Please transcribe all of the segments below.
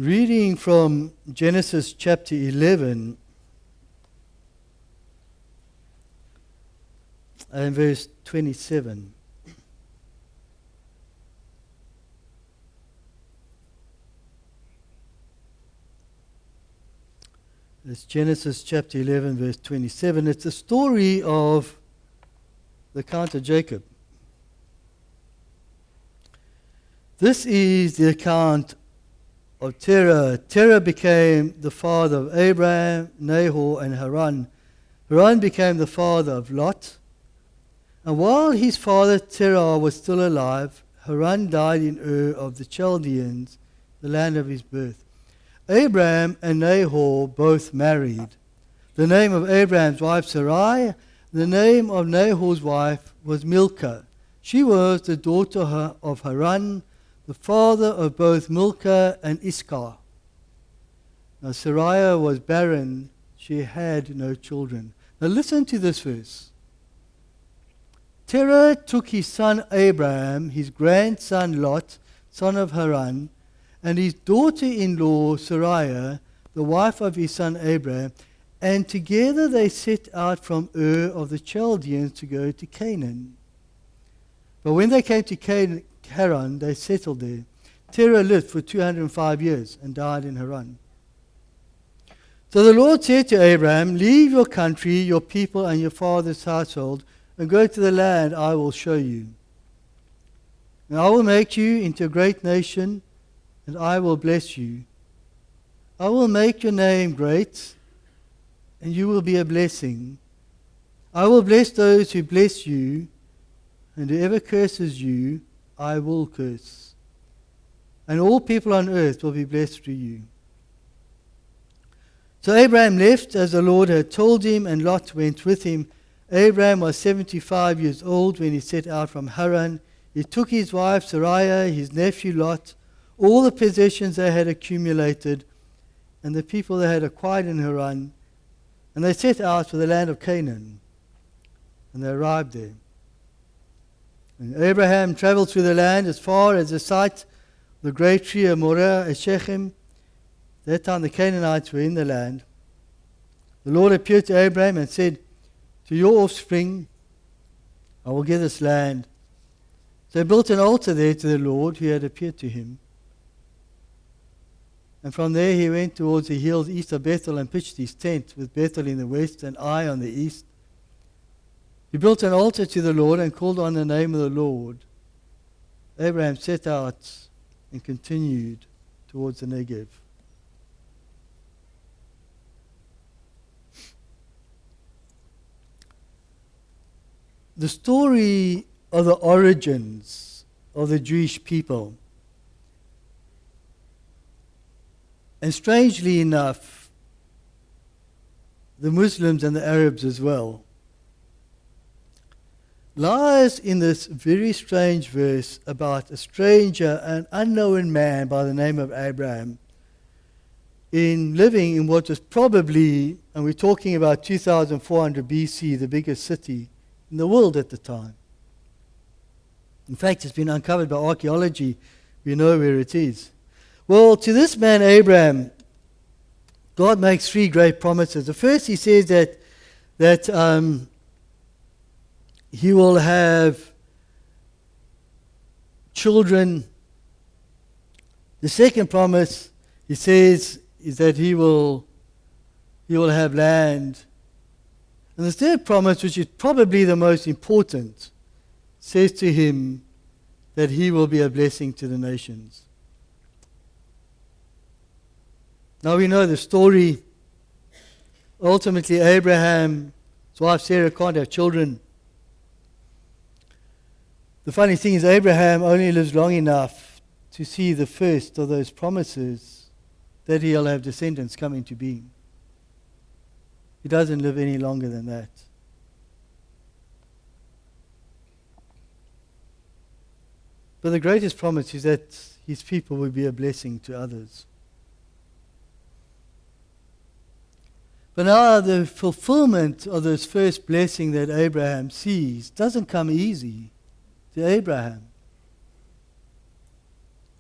Reading from Genesis chapter 11 and verse 27. It's Genesis chapter 11, verse 27. It's a story of the account of Jacob. This is the account of Terah. Terah became the father of Abraham, Nahor, and Haran. Haran became the father of Lot. And while his father Terah was still alive, Haran died in Ur of the Chaldeans, the land of his birth. Abraham and Nahor both married. The name of Abraham's wife Sarai, the name of Nahor's wife was Milcah. She was the daughter of Haran, the father of both Milcah and Iscah. Now Sarai was barren, she had no children. Now listen to this verse. Terah took his son Abraham, his grandson Lot, son of Haran, and his daughter-in-law Sarai, the wife of his son Abraham, and together they set out from Ur of the Chaldeans to go to Canaan. But when they came to Haran, they settled there. Terah lived for 205 years and died in Haran. So the Lord said to Abraham, "Leave your country, your people, and your father's household, and go to the land I will show you. And I will make you into a great nation, and I will bless you. I will make your name great, and you will be a blessing. I will bless those who bless you, and whoever curses you, I will curse. And all people on earth will be blessed through you." So Abraham left as the Lord had told him, and Lot went with him. Abraham was 75 years old when he set out from Haran. He took his wife Sarai, his nephew Lot, all the possessions they had accumulated, and the people they had acquired in Haran, and they set out for the land of Canaan. And they arrived there. And Abraham traveled through the land as far as the site of the great tree of Moreh at Shechem. That time the Canaanites were in the land. The Lord appeared to Abraham and said, "To your offspring I will give this land." So he built an altar there to the Lord who had appeared to him. And from there he went towards the hills east of Bethel and pitched his tent, with Bethel in the west and Ai on the east. He built an altar to the Lord and called on the name of the Lord. Abraham set out and continued towards the Negev. The story of the origins of the Jewish people, and strangely enough, the Muslims and the Arabs as well, lies in this very strange verse about a stranger, an unknown man by the name of Abraham, living in what was probably, and we're talking about 2400 BC, the biggest city in the world at the time. In fact, it's been uncovered by archaeology. We know where it is. Well, to this man Abraham, God makes three great promises. The first, he says that he will have children. The second promise, he says, is that he will have land. And the third promise, which is probably the most important, says to him that he will be a blessing to the nations. Now we know the story. Ultimately, Abraham's wife Sarah can't have children. The funny thing is, Abraham only lives long enough to see the first of those promises that he'll have descendants come into being. He doesn't live any longer than that. But the greatest promise is that his people will be a blessing to others. But now the fulfillment of this first blessing that Abraham sees doesn't come easy to Abraham.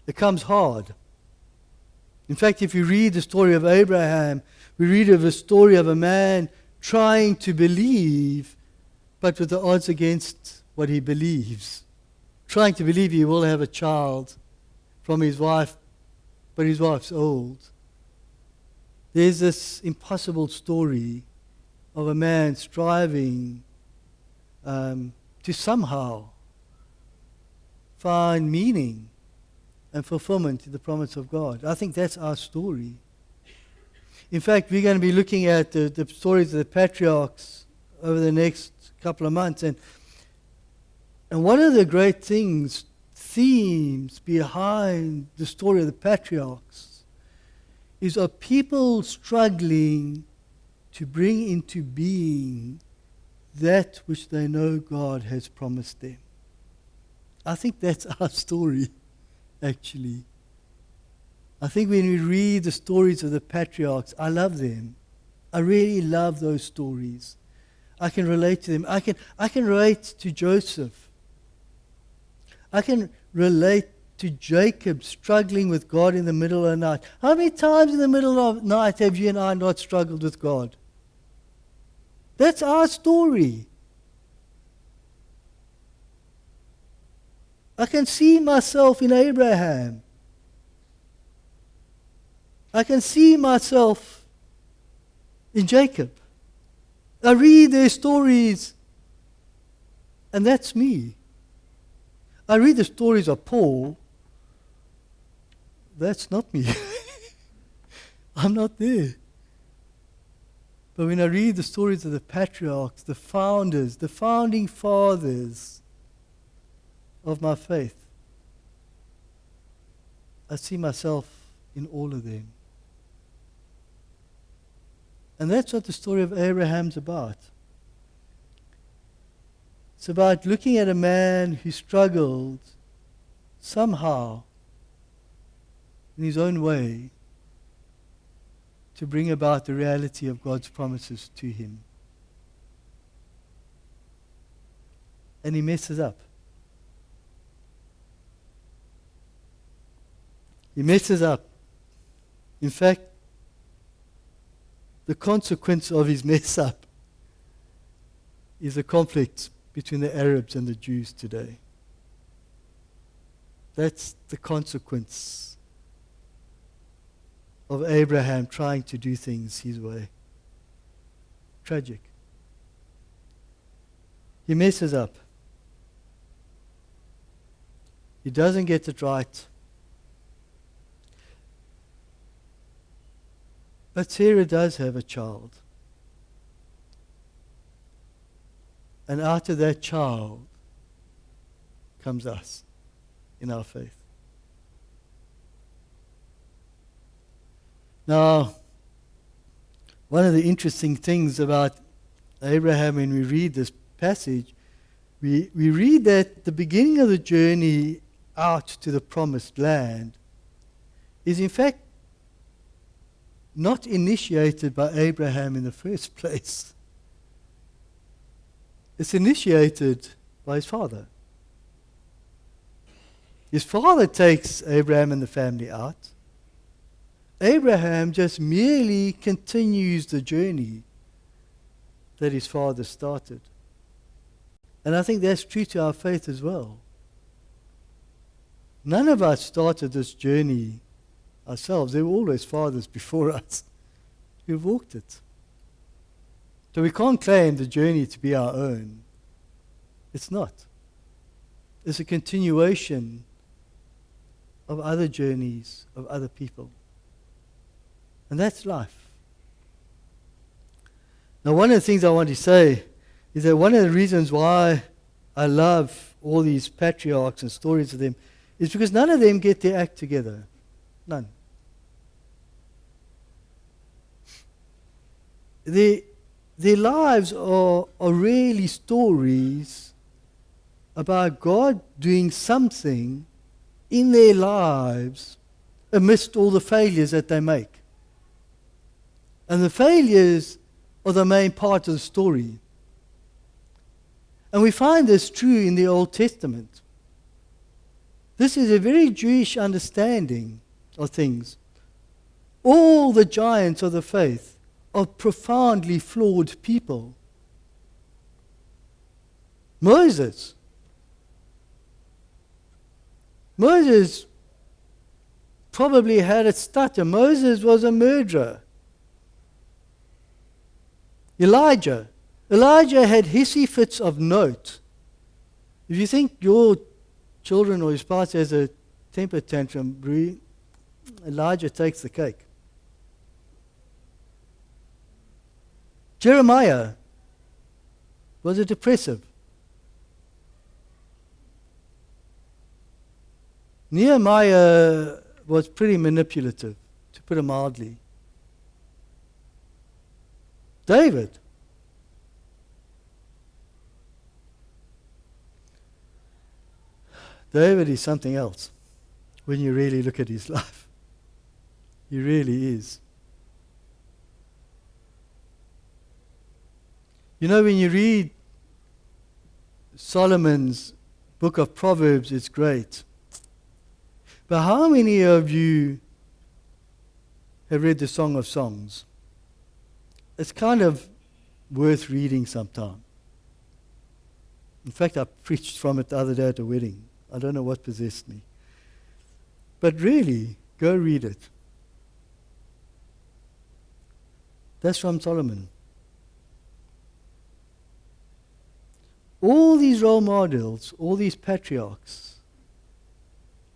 It comes hard. In fact, if you read the story of Abraham, we read of a story of a man trying to believe, but with the odds against what he believes. Trying to believe he will have a child from his wife, but his wife's old. There's this impossible story of a man striving to somehow find meaning and fulfillment in the promise of God. I think that's our story. In fact, we're going to be looking at the stories of the patriarchs over the next couple of months. And one of the great themes behind the story of the patriarchs is of people struggling to bring into being that which they know God has promised them. I think that's our story, actually. I think when we read the stories of the patriarchs, I love them. I really love those stories. I can relate to them. I can relate to Joseph. I can relate to Jacob struggling with God in the middle of the night. How many times in the middle of the night have you and I not struggled with God? That's our story. I can see myself in Abraham. I can see myself in Jacob. I read their stories, and that's me. I read the stories of Paul. That's not me. I'm not there. But when I read the stories of the patriarchs, the founders, the founding fathers of my faith, I see myself in all of them. And that's what the story of Abraham's about. It's about looking at a man who struggled somehow in his own way to bring about the reality of God's promises to him. And he messes up. He messes up. In fact, the consequence of his mess up is a conflict between the Arabs and the Jews today. That's the consequence of Abraham trying to do things his way. Tragic. He messes up. He doesn't get it right. But Sarah does have a child. And out of that child comes us in our faith. Now, one of the interesting things about Abraham when we read this passage, we read that the beginning of the journey out to the promised land is in fact not initiated by Abraham in the first place. It's initiated by his father. His father takes Abraham and the family out. Abraham just merely continues the journey that his father started. And I think that's true to our faith as well. None of us started this journey ourselves. There were always fathers before us who've walked it. So we can't claim the journey to be our own. It's not. It's a continuation of other journeys of other people. And that's life. Now, one of the things I want to say is that one of the reasons why I love all these patriarchs and stories of them is because none of them get their act together. None. Their lives are really stories about God doing something in their lives amidst all the failures that they make. And the failures are the main part of the story. And we find this true in the Old Testament. This is a very Jewish understanding of things. All the giants of the faith are profoundly flawed people. Moses probably had a stutter. Moses was a murderer. Elijah had hissy fits of note. If you think your children or your spouse has a temper tantrum, Elijah takes the cake. Jeremiah was a depressive. Nehemiah was pretty manipulative, to put it mildly. David is something else when you really look at his life. He really is. You know, when you read Solomon's book of Proverbs, it's great. But how many of you have read the Song of Songs? It's kind of worth reading sometime. In fact, I preached from it the other day at a wedding. I don't know what possessed me. But really, go read it. That's from Solomon. All these role models, all these patriarchs,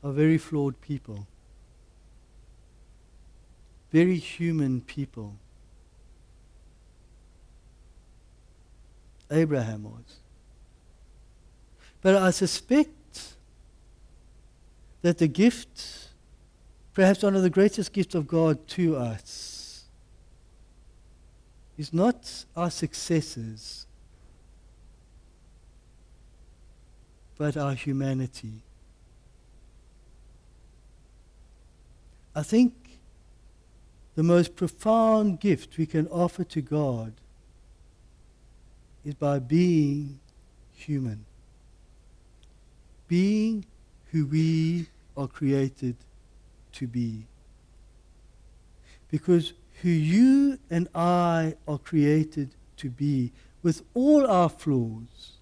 are very flawed people. Very human people. Abraham was. But I suspect that the gift, perhaps one of the greatest gifts of God to us, is not our successes, but our humanity. I think the most profound gift we can offer to God is by being human. Being who we are created to be. Because who you and I are created to be, with all our flaws,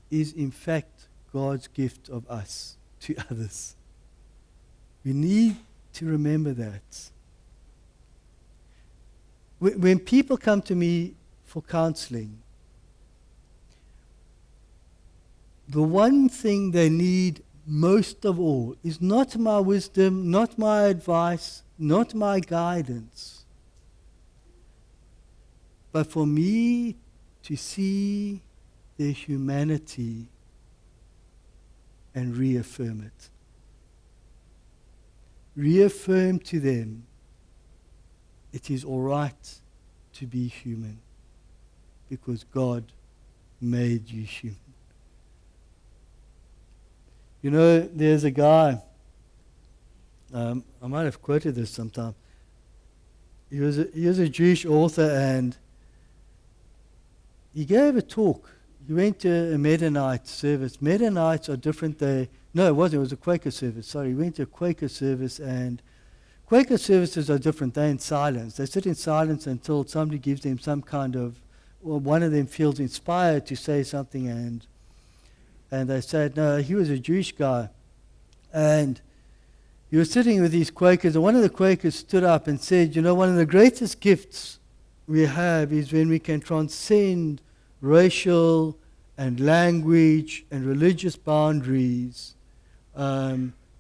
is in fact God's gift of us to others. We need to remember that. When people come to me for counseling, the one thing they need most of all is not my wisdom, not my advice, not my guidance, but for me to see their humanity and reaffirm it. Reaffirm to them it is all right to be human because God made you human. You know, there's a guy, I might have quoted this sometime. He was a Jewish author, and he gave a talk. He went to a Mennonite service. Mennonites are different. It was a Quaker service. Sorry, he went to a Quaker service, and Quaker services are different. They're in silence. They sit in silence until somebody gives them some kind of, well, one of them feels inspired to say something, and they said, no, he was a Jewish guy. And he was sitting with these Quakers, and one of the Quakers stood up and said, you know, one of the greatest gifts we have is when we can transcend racial and language and religious boundaries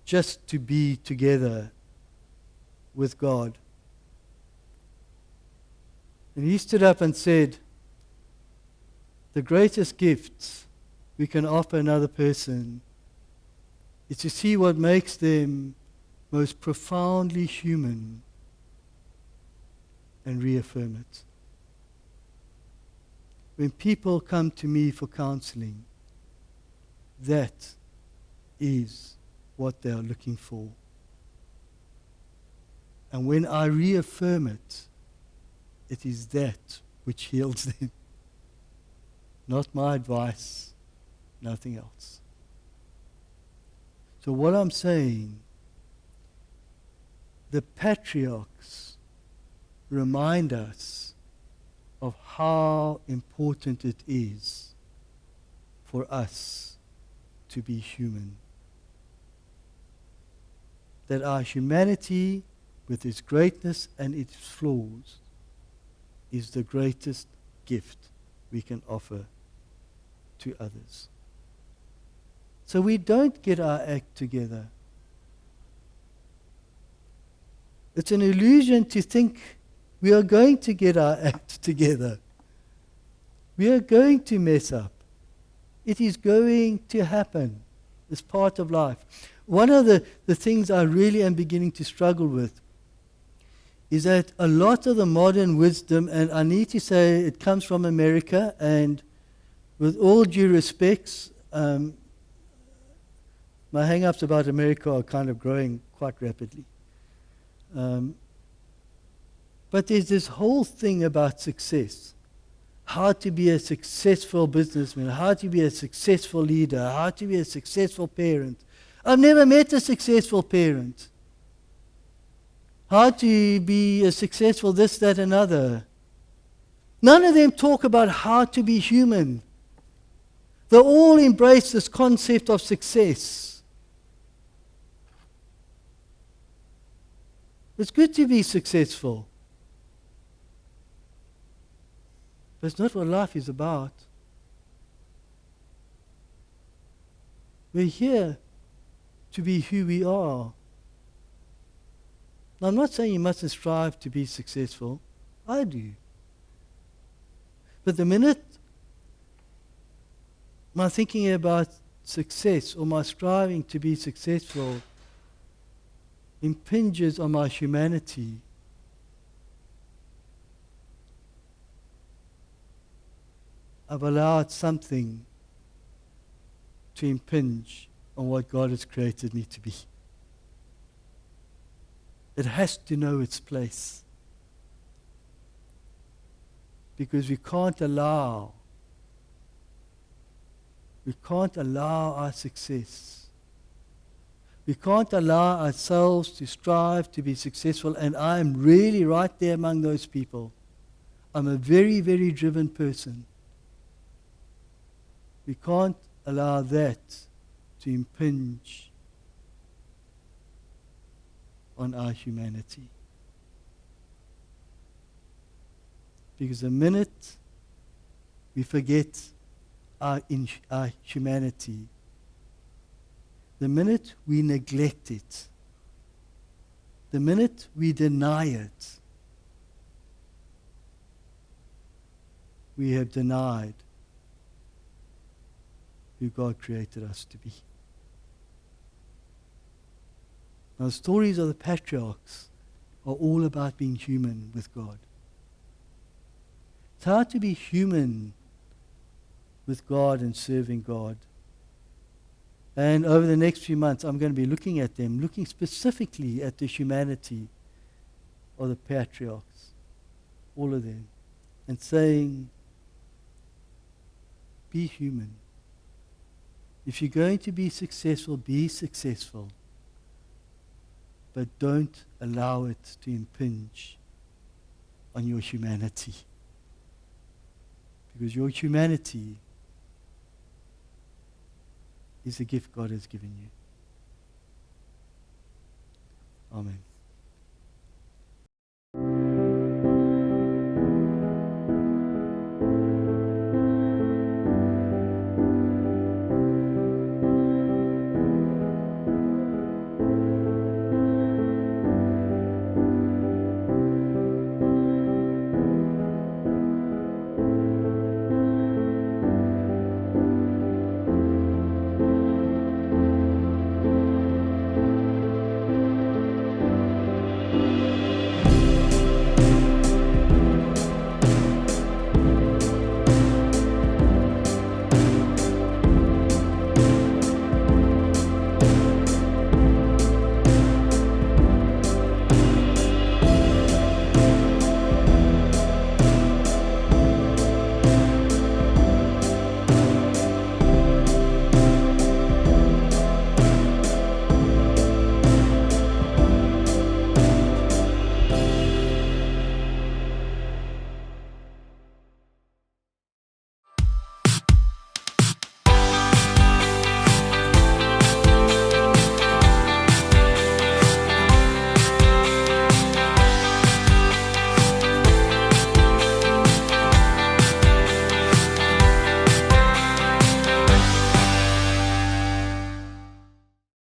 just to be together with God. And he stood up and said, the greatest gifts we can offer another person is to see what makes them most profoundly human and reaffirm it. When people come to me for counseling, that is what they are looking for. And when I reaffirm it, it is that which heals them. Not my advice, nothing else. So what I'm saying the patriarchs remind us of how important it is for us to be human. That our humanity, with its greatness and its flaws, is the greatest gift we can offer to others. So we don't get our act together. It's an illusion to think we are going to get our act together. We are going to mess up. It is going to happen. It's part of life. One of the things I really am beginning to struggle with is that a lot of the modern wisdom, and I need to say it comes from America, and with all due respects, my hang-ups about America are kind of growing quite rapidly. But there's this whole thing about success. How to be a successful businessman, how to be a successful leader, how to be a successful parent. I've never met a successful parent. How to be a successful this, that, and other. None of them talk about how to be human. They all embrace this concept of success. It's good to be successful. But it's not what life is about. We're here to be who we are. Now, I'm not saying you mustn't strive to be successful. I do. But the minute my thinking about success or my striving to be successful impinges on my humanity, I've allowed something to impinge on what God has created me to be. It has to know its place. Because we can't allow our success. We can't allow ourselves to strive to be successful, and I'm really right there among those people. I'm a very, very driven person. We can't allow that to impinge on our humanity. Because the minute we forget our humanity, the minute we neglect it, the minute we deny it, we have denied who God created us to be. Now, the stories of the patriarchs are all about being human with God. It's hard to be human with God and serving God. And over the next few months, I'm going to be looking at them, looking specifically at the humanity of the patriarchs, all of them, and saying, be human. If you're going to be successful, be successful. But don't allow it to impinge on your humanity. Because your humanity is a gift God has given you. Amen.